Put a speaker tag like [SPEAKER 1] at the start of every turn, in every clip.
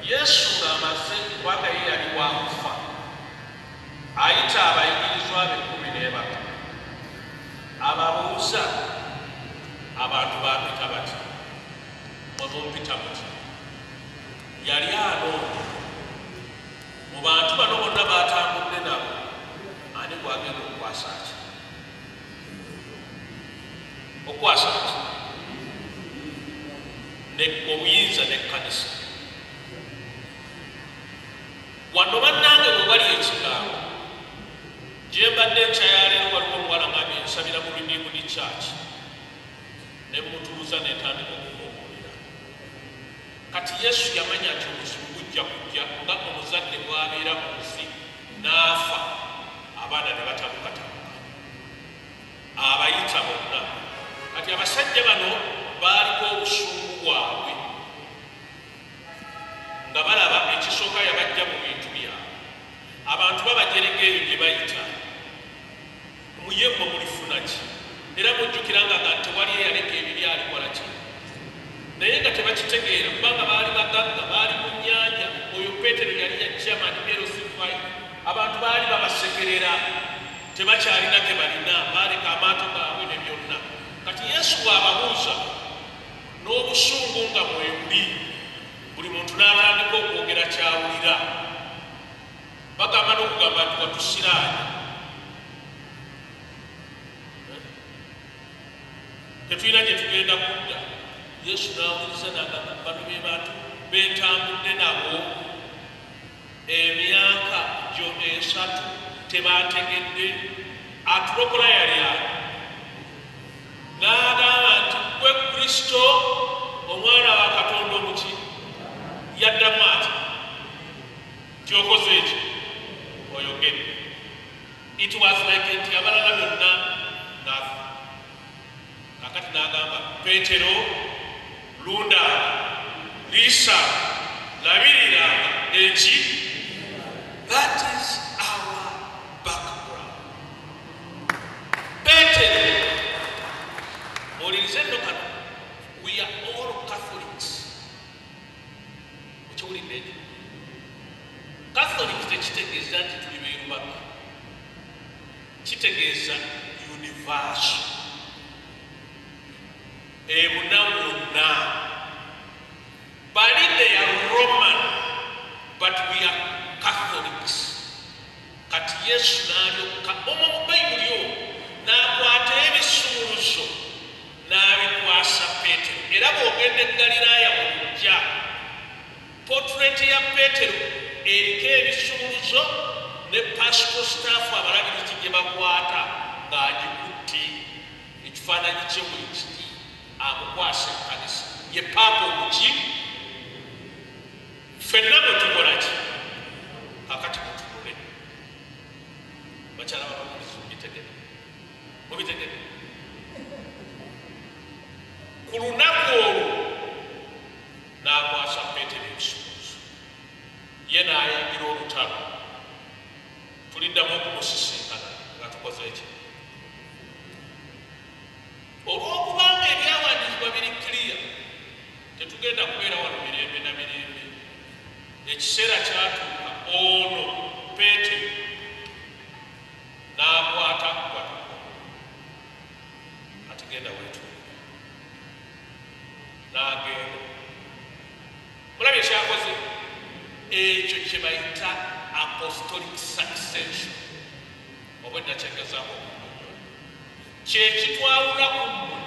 [SPEAKER 1] Yesu ng'amaze kubanga ye yali wakufa ayita abayigirizwa be 12 ababuuza abantu bampita bati mumpita muti yali alonda mu bantu bano bonna batambudde nabo ani gwagenda okukwasa ki okwasa ki obuyinza n'ekkanisa wano bannange bwe bali ekigambo gye mbadde nkyayaleero waliwo omuwala ngambye nsabira mu Redeemed Church ne mutuuza netandika okumubuulira kati Yesu yamanya nti obuzibu bujja kujja nga omuzadde bwabeera mu nsi n'afa abaana ne batabukatabuka abayita bonna kati abasajja bano baaliko obusungu bwabwe nga balaba ekisooka yabajja mu bintu byabwe abantu babajerega eyo gye bayita muyemmo mulifuna ki era mujjukiranga nga tewali eyaleka ebiri alikola ki naye nga tebakitegeera kubanga baali bagagga baali mu nnyanja oyo Peetero yali yajjamani erosifai abantu baali babasekerera tebakyalina ke balina baaleka amaato gaabwe ne byonna kati Yesu bw'ababuuza n'obusungu nga mwebuli buli muntu n'atandika okwogera kyawulira bagamba n'okugamba nti watusiraanya tetulina gye tugenda kudda Yesu n'awuliriza n'agamba bano be bantu bentambudde nabo emyaka gyo 3 tebategedde atulokola yali ali n'agamba nti gwe Kristo omwana wa Katonda omuki yaddamu ati kyokoze eki oyogedde it was like nti abalala byonna nafa kakati n'agamba Peetero lunda liisa labiriranga eki that is our background Peetero olirize nno kano we are all Catholics mukiwulidde ekyo Catholic tekitegeeza nti tuli beerubaka kitegeeza universal ebuna wonna bali they are Roman but we are Catholics kati Yesu n'alyoka omu mu Bayibuli oyo n'akwata ebisumuluzo n'abikwasa Peetero era bw'ogenda e Galiraaya mu lujja portrait ya Peetero eriko ebisumuluzo ne pastoral staff abalabirizi gye bakwata ng'agikutte ekifaananyi kye bwekiti amukwasa ekkanisa ye paapa omuki ffenna bwe tukola ki kakati mutunule bakyala babamulizi mubitegere ku lunaku olwo n'akwasa Peetero ebisumuluzo ye n'ayingira olutalo tuliddamu okumusisinkana nga tukoze eki olw'okubanga ebyawandiikibwa biri kiriya tetugenda kubeera wano mirembe na mirembe ekiseera kyatuuka ono Peetero n'akwata ati genda wetu n'agenda mulabye ekyakoze ekyo kye bayita apostolic succession oba eddakyegezaamu kyekitwawula ku mmwe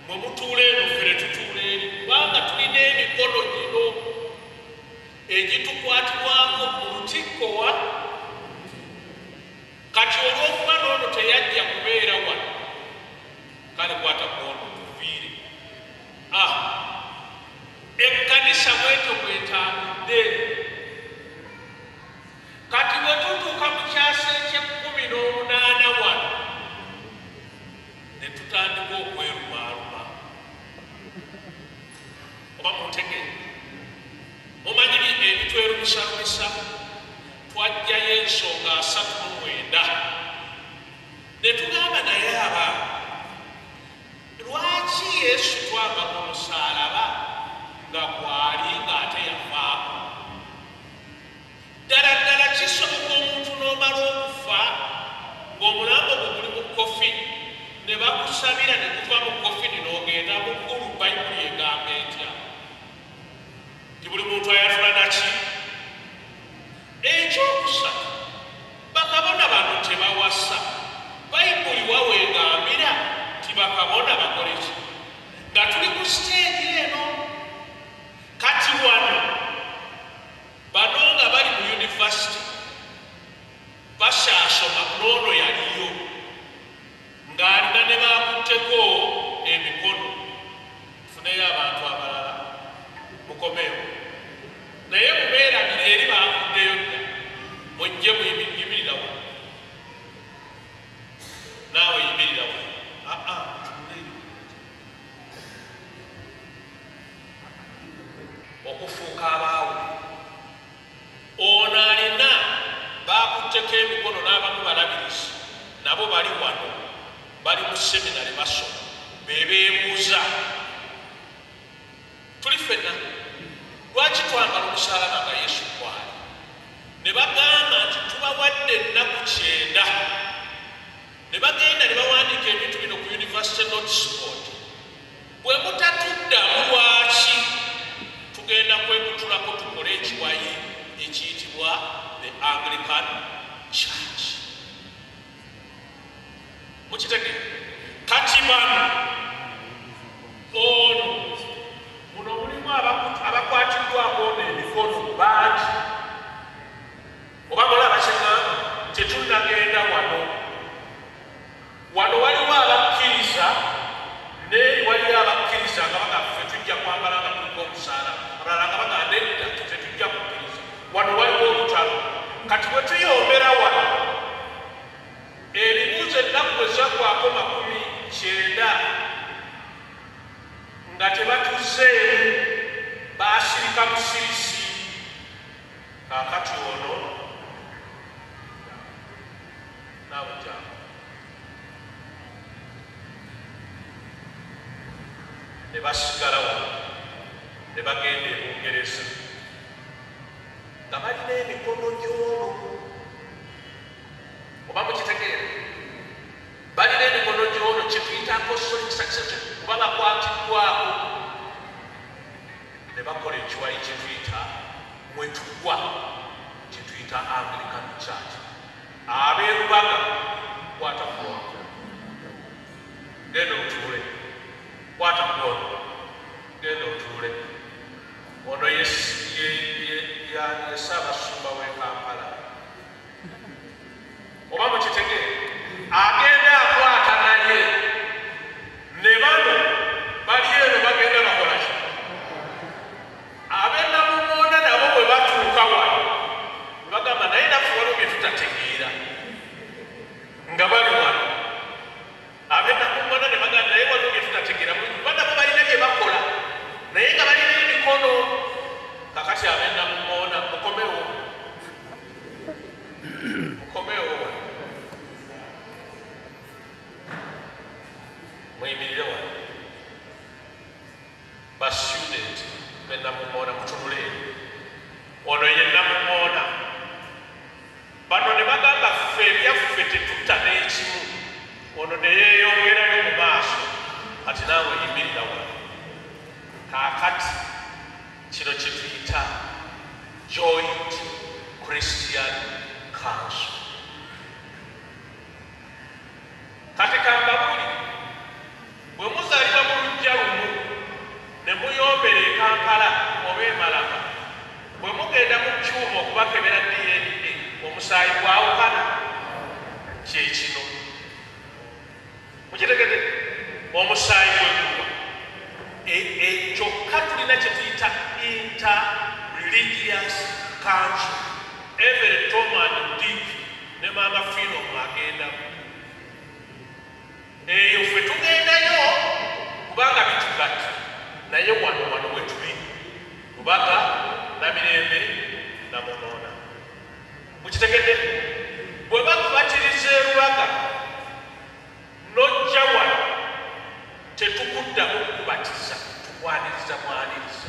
[SPEAKER 1] mwe mutuula eno ffe tutuula eri kubanga tulina emikono gino egitukwatibwako mu lutikkowa kati olw'okuba n'ono teyajja kubeera wano kale kwata kuono tuviire ekkanisa bwetyo bwetambudde kati bwe tutuuka mu kyasa eky'18 wano ne tutandika okwerumaaluma oba mutegeere mumanyi ebitwerumisa twajjayo ensonga 39 ne tugamba naye abaana lwaki Yesu twava ku musaalaba nga kwali ng'ate yafaako okufuuka abaawo. Ono alina baakutteko emikono n'abamu balabirizi nabo bali wano bali mu seminari basoma beebuuza tuli ffenna lwaki twambala omusaalaba nga Yesu kwali? Ne bagamba nti tubawadde ennaku 9 ne bagenda ne bawandiika ebintu bino ku University Notice Board. Bwe mutatuddamu lwaki tugenda kwekutulako tukole ekiwayi ekiyitibwa the Anglican Church. Mukitege kati bano ono muno mulimu abakwatiddwako emikono bangi oba mulaba kyengamba tetunnagenda wano waliwo abakkiriza neeri waliyo abakkiriza nga bagaffe tujja kwambala nga tuliko omusaala abalala nga baganda edda tetujja kukkiriza. Wano waliwo olutalo. Kati bwe tuyombera wano ebibuuzo ennaku bwe zaggwako 90 nga tebatuzeemu baasirika busirisi. Kaakati ono naawe jangu ne basigala wano ne bagenda e Bungereza nga balina emikono gy'ono oba mukitegeera balina emikono gy'ono kyetuyita apostolic succession kuba bakwatiddwako ne bakola ekiwayi kyetuyita mwetugwa kyetuyita Anglican Church. Abeerubaga kwata kuwono genda otuule kwata kuwono genda otuule. Ono ye Ssaabasumba w'e Kampala oba mukitegeera agenda akwata naye ne bano bali eno bagenda bakola ki? Ab'e Namumoona nabo bwe batuuka wano ne bagamba naye naffe waliwo bye tutategeera nga bali wano. Ab'e Namumoona ne bagamba naye waliwo bye tutategeera banabo balina bye bakola naye nga balina emikono. Kakati ab'e Namumoona mukomewo muyimirire wano bastudent b'e Namumoona mutunule. Ono ye Namumoona. Bano ne bagamba ffe ebyaffe tetutta n'ekimu. Ono ne yeeyongerayo mu maaso ati naawe yimirira wano. Kaakati kino kye tuyita Joint Christian Council. Kati kambabuli bwe muzaalibwa mu lujja lumu ne muyombera e Kampala oba e Malaba bwe mugenda mu kyuma okubakebera DNA omusaayi gwawukana kyekino. Mukitegedde omusaayi gwegulwa kyokka tulina kye tuyita Inter-Religious Council. Every Tom and Dick ne Mama Philo mwagendamu. Eyo ffe tugendayo kubanga bitugatta naye wano we tuli Lubaga, Namirembe, Namumoona. Mukitegedde bwe bakubatiriza e Lubaga n'ojja wano tetukuddamu okubatiza tukwaniriza mwaniriza.